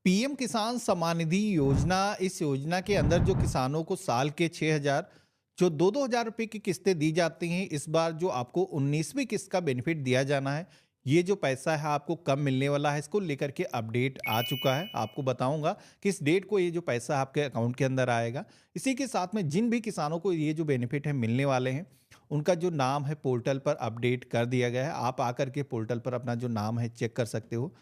PM किसान सम्मान निधि योजना, इस योजना के अंदर जो किसानों को साल के 6,000 जो 2-2 हज़ार रुपए की किस्तें दी जाती हैं, इस बार जो आपको 19वीं किस्त का बेनिफिट दिया जाना है। ये जो पैसा है आपको कब मिलने वाला है, इसको लेकर के अपडेट आ चुका है। आपको बताऊंगा किस डेट को ये जो पैसा आपके अकाउंट के अंदर आएगा। इसी के साथ में जिन भी किसानों को ये जो बेनिफिट है मिलने वाले हैं, उनका जो नाम है पोर्टल पर अपडेट कर दिया गया है। आप आकर के पोर्टल पर अपना जो नाम है चेक कर सकते हो।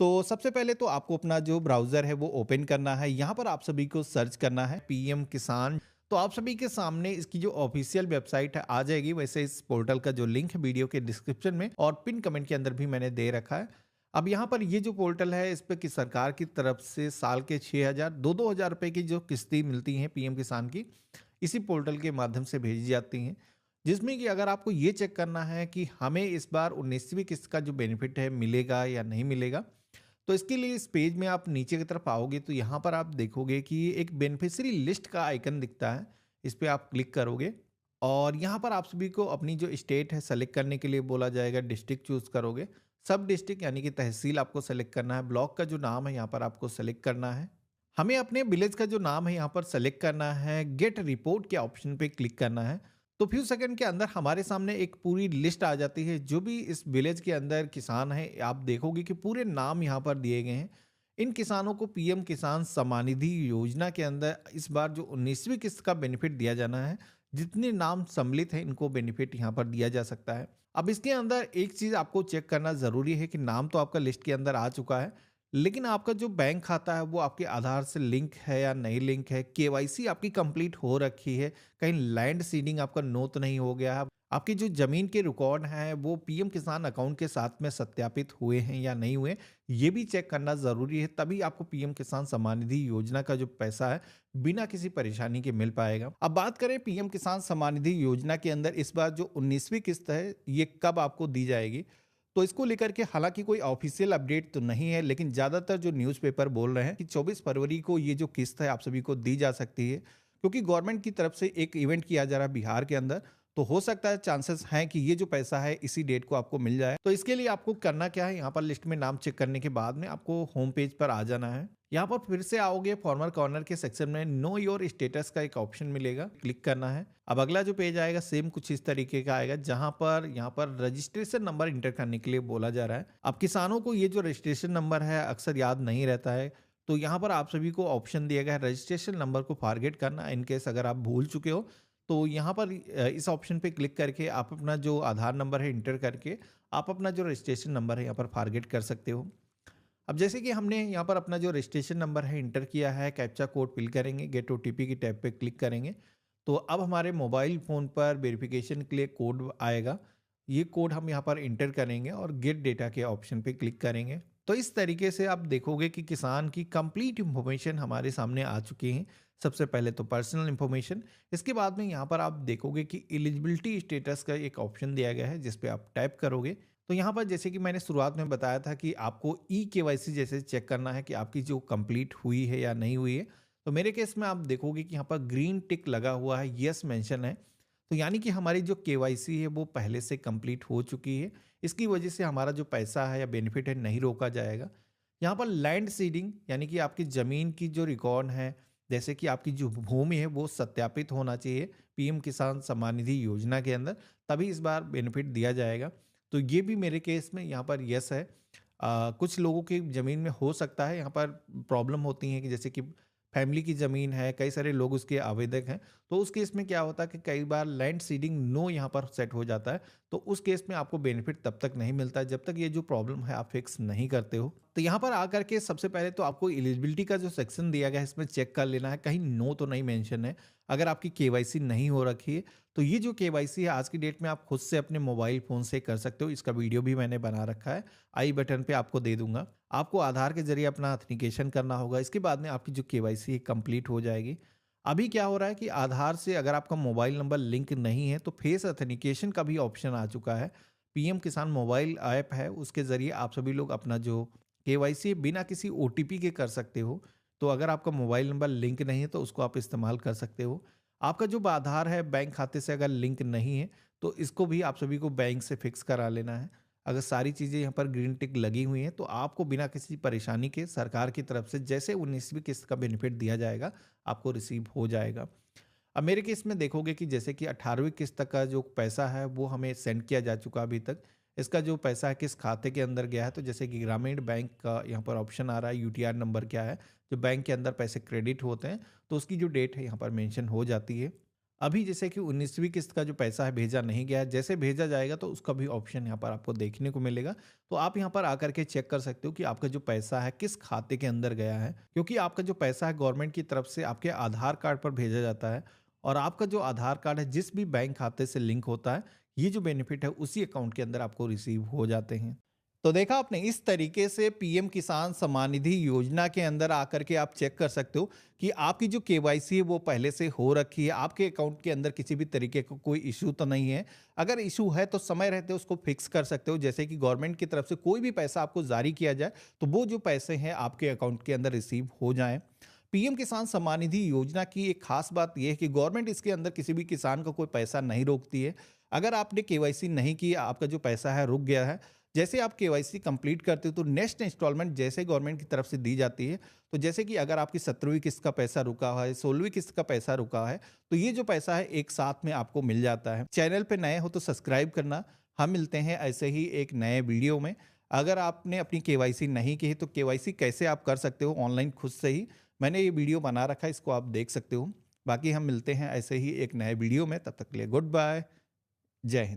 तो सबसे पहले तो आपको अपना जो ब्राउज़र है वो ओपन करना है। यहाँ पर आप सभी को सर्च करना है पीएम किसान। तो आप सभी के सामने इसकी जो ऑफ़िशियल वेबसाइट है आ जाएगी। वैसे इस पोर्टल का जो लिंक है वीडियो के डिस्क्रिप्शन में और पिन कमेंट के अंदर भी मैंने दे रखा है। अब यहाँ पर ये जो पोर्टल है इस पे कि सरकार की तरफ से साल के 6,000 2-2 हज़ार रुपए की जो किस्तें मिलती हैं पीएम किसान की, इसी पोर्टल के माध्यम से भेजी जाती हैं। जिसमें कि अगर आपको ये चेक करना है कि हमें इस बार 19वीं किस्त का जो बेनिफिट है मिलेगा या नहीं मिलेगा, तो इसके लिए इस पेज में आप नीचे की तरफ आओगे तो यहाँ पर आप देखोगे कि एक बेनिफिशियरी लिस्ट का आइकन दिखता है। इस पे आप क्लिक करोगे और यहाँ पर आप सभी को अपनी जो स्टेट है सेलेक्ट करने के लिए बोला जाएगा। डिस्ट्रिक्ट चूज करोगे, सब डिस्ट्रिक्ट यानी कि तहसील आपको सेलेक्ट करना है। ब्लॉक का जो नाम है यहाँ पर आपको सेलेक्ट करना है। हमें अपने विलेज का जो नाम है यहाँ पर सेलेक्ट करना है। गेट रिपोर्ट के ऑप्शन पे क्लिक करना है। तो फ्यू सेकंड के अंदर हमारे सामने एक पूरी लिस्ट आ जाती है। जो भी इस विलेज के अंदर किसान है, आप देखोगे कि पूरे नाम यहाँ पर दिए गए हैं। इन किसानों को पीएम किसान सम्मान निधि योजना के अंदर इस बार जो 19वीं किस्त का बेनिफिट दिया जाना है, जितने नाम सम्मिलित हैं इनको बेनिफिट यहाँ पर दिया जा सकता है। अब इसके अंदर एक चीज़ आपको चेक करना ज़रूरी है कि नाम तो आपका लिस्ट के अंदर आ चुका है, लेकिन आपका जो बैंक खाता है वो आपके आधार से लिंक है या नहीं लिंक है, केवाईसी आपकी कंप्लीट हो रखी है, कहीं लैंड सीडिंग आपका नो तो नहीं हो गया है, आपकी जो ज़मीन के रिकॉर्ड हैं वो पीएम किसान अकाउंट के साथ में सत्यापित हुए हैं या नहीं हुए, ये भी चेक करना ज़रूरी है। तभी आपको पीएम किसान सम्मान निधि योजना का जो पैसा है बिना किसी परेशानी के मिल पाएगा। अब बात करें पीएम किसान सम्मान निधि योजना के अंदर इस बार जो 19वीं किस्त है ये कब आपको दी जाएगी, तो इसको लेकर के हालांकि कोई ऑफिशियल अपडेट तो नहीं है, लेकिन ज़्यादातर जो न्यूज़पेपर बोल रहे हैं कि 24 फरवरी को ये जो किस्त है आप सभी को दी जा सकती है, क्योंकि गवर्नमेंट की तरफ से एक इवेंट किया जा रहा है बिहार के अंदर। तो हो सकता है, चांसेस हैं कि ये जो पैसा है इसी डेट को आपको मिल जाए। तो इसके लिए आपको करना क्या है, यहाँ पर लिस्ट में नाम चेक करने के बाद में आपको होम पेज पर आ जाना है। यहाँ पर फिर से आओगे, फॉर्मर कॉर्नर के सेक्शन में नो योर स्टेटस का एक ऑप्शन मिलेगा, क्लिक करना है। अब अगला जो पेज आएगा सेम कुछ इस तरीके का आएगा, जहां पर यहाँ पर रजिस्ट्रेशन नंबर इंटर करने के लिए बोला जा रहा है। अब किसानों को ये जो रजिस्ट्रेशन नंबर है अक्सर याद नहीं रहता है, तो यहाँ पर आप सभी को ऑप्शन दिया गया है रजिस्ट्रेशन नंबर को फॉरगेट करना। इनकेस अगर आप भूल चुके हो तो यहाँ पर इस ऑप्शन पे क्लिक करके आप अपना जो आधार नंबर है इंटर करके आप अपना जो रजिस्ट्रेशन नंबर है यहाँ पर फॉरगेट कर सकते हो। अब जैसे कि हमने यहाँ पर अपना जो रजिस्ट्रेशन नंबर है इंटर किया है, कैप्चा कोड फिल करेंगे, गेट ओटीपी की टैब पे क्लिक करेंगे, तो अब हमारे मोबाइल फ़ोन पर वेरिफिकेशन के लिए कोड आएगा। ये कोड हम यहाँ पर इंटर करेंगे और गेट डेटा के ऑप्शन पे क्लिक करेंगे। तो इस तरीके से आप देखोगे कि किसान की कंप्लीट इन्फॉर्मेशन हमारे सामने आ चुकी है। सबसे पहले तो पर्सनल इन्फॉर्मेशन, इसके बाद में यहाँ पर आप देखोगे कि एलिजिबिलिटी स्टेटस का एक ऑप्शन दिया गया है जिस पे आप टैप करोगे। तो यहाँ पर जैसे कि मैंने शुरुआत में बताया था कि आपको ई केवाईसी जैसे चेक करना है कि आपकी जो कंप्लीट हुई है या नहीं हुई है। तो मेरे केस में आप देखोगे कि यहाँ पर ग्रीन टिक लगा हुआ है, यस मेंशन है। तो यानी कि हमारी जो केवाईसी है वो पहले से कंप्लीट हो चुकी है। इसकी वजह से हमारा जो पैसा है या बेनिफिट है नहीं रोका जाएगा। यहाँ पर लैंड सीडिंग यानी कि आपकी ज़मीन की जो रिकॉर्ड है, जैसे कि आपकी जो भूमि है वो सत्यापित होना चाहिए पीएम किसान सम्मान निधि योजना के अंदर, तभी इस बार बेनिफिट दिया जाएगा। तो ये भी मेरे केस में यहाँ पर यस है। कुछ लोगों की ज़मीन में हो सकता है यहाँ पर प्रॉब्लम होती है कि जैसे कि फैमिली की ज़मीन है, कई सारे लोग उसके आवेदक हैं, तो उस केस में क्या होता है कि कई बार लैंड सीडिंग नो यहाँ पर सेट हो जाता है। तो उस केस में आपको बेनिफिट तब तक नहीं मिलता है जब तक ये जो प्रॉब्लम है आप फिक्स नहीं करते हो। तो यहाँ पर आकर के सबसे पहले तो आपको एलिजिबिलिटी का जो सेक्शन दिया गया है इसमें चेक कर लेना है, कहीं नो तो नहीं मेंशन है। अगर आपकी केवाईसी नहीं हो रखी है तो ये जो केवाईसी है आज की डेट में आप खुद से अपने मोबाइल फ़ोन से कर सकते हो। इसका वीडियो भी मैंने बना रखा है, आई बटन पे आपको दे दूंगा। आपको आधार के जरिए अपना ऑथेंटिकेशन करना होगा, इसके बाद में आपकी जो केवाईसी है कंप्लीट हो जाएगी। अभी क्या हो रहा है कि आधार से अगर आपका मोबाइल नंबर लिंक नहीं है तो फेस ऑथेंटिकेशन का भी ऑप्शन आ चुका है। पीएम किसान मोबाइल ऐप है, उसके ज़रिए आप सभी लोग अपना जो केवाईसी बिना किसी ओटीपी के कर सकते हो। तो अगर आपका मोबाइल नंबर लिंक नहीं है तो उसको आप इस्तेमाल कर सकते हो। आपका जो आधार है बैंक खाते से अगर लिंक नहीं है तो इसको भी आप सभी को बैंक से फिक्स करा लेना है। अगर सारी चीज़ें यहाँ पर ग्रीन टिक लगी हुई हैं, तो आपको बिना किसी परेशानी के सरकार की तरफ से जैसे 19वीं किस्त का बेनिफिट दिया जाएगा, आपको रिसीव हो जाएगा। अब मेरे केस में देखोगे कि जैसे कि 18वीं किस्त तक का जो पैसा है वो हमें सेंड किया जा चुका अभी तक। इसका जो पैसा है किस खाते के अंदर गया है, तो जैसे कि ग्रामीण बैंक का यहाँ पर ऑप्शन आ रहा है, यूटीआर नंबर क्या है, जो बैंक के अंदर पैसे क्रेडिट होते हैं, तो उसकी जो डेट है यहाँ पर मेंशन हो जाती है। अभी जैसे कि 19वीं किस्त का जो पैसा है भेजा नहीं गया है, जैसे भेजा जाएगा तो उसका भी ऑप्शन यहाँ पर आपको देखने को मिलेगा। तो आप यहाँ पर आकर के चेक कर सकते हो कि आपका जो पैसा है किस खाते के अंदर गया है, क्योंकि आपका जो पैसा है गवर्नमेंट की तरफ से आपके आधार कार्ड पर भेजा जाता है, और आपका जो आधार कार्ड है जिस भी बैंक खाते से लिंक होता है, ये जो बेनिफिट है उसी अकाउंट के अंदर आपको रिसीव हो जाते हैं। तो देखा आपने, इस तरीके से पीएम किसान सम्मान निधि योजना के अंदर आकर के आप चेक कर सकते हो कि आपकी जो केवाईसी है वो पहले से हो रखी है, आपके अकाउंट के अंदर किसी भी तरीके का कोई इशू तो नहीं है। अगर इशू है तो समय रहते उसको फिक्स कर सकते हो, जैसे कि गवर्नमेंट की तरफ से कोई भी पैसा आपको जारी किया जाए तो वो जो पैसे हैं आपके अकाउंट के अंदर रिसीव हो जाएं। पीएम किसान सम्मान निधि योजना की एक खास बात यह है कि गवर्नमेंट इसके अंदर किसी भी किसान का कोई पैसा नहीं रोकती है। अगर आपने केवाईसी नहीं किया, आपका जो पैसा है रुक गया है, जैसे आप केवाईसी कंप्लीट करते हो तो नेक्स्ट इंस्टॉलमेंट जैसे गवर्नमेंट की तरफ से दी जाती है, तो जैसे कि अगर आपकी 17वीं किस्त का पैसा रुका हुआ है, 16वीं किस्त का पैसा रुका है, तो ये जो पैसा है एक साथ में आपको मिल जाता है। चैनल पे नए हो तो सब्सक्राइब करना। हम मिलते हैं ऐसे ही एक नए वीडियो में। अगर आपने अपनी केवाईसी नहीं की है तो केवाईसी कैसे आप कर सकते हो ऑनलाइन खुद से ही, मैंने ये वीडियो बना रखा है, इसको आप देख सकते हो। बाकी हम मिलते हैं ऐसे ही एक नए वीडियो में, तब तक के लिए गुड बाय, जय हिंद।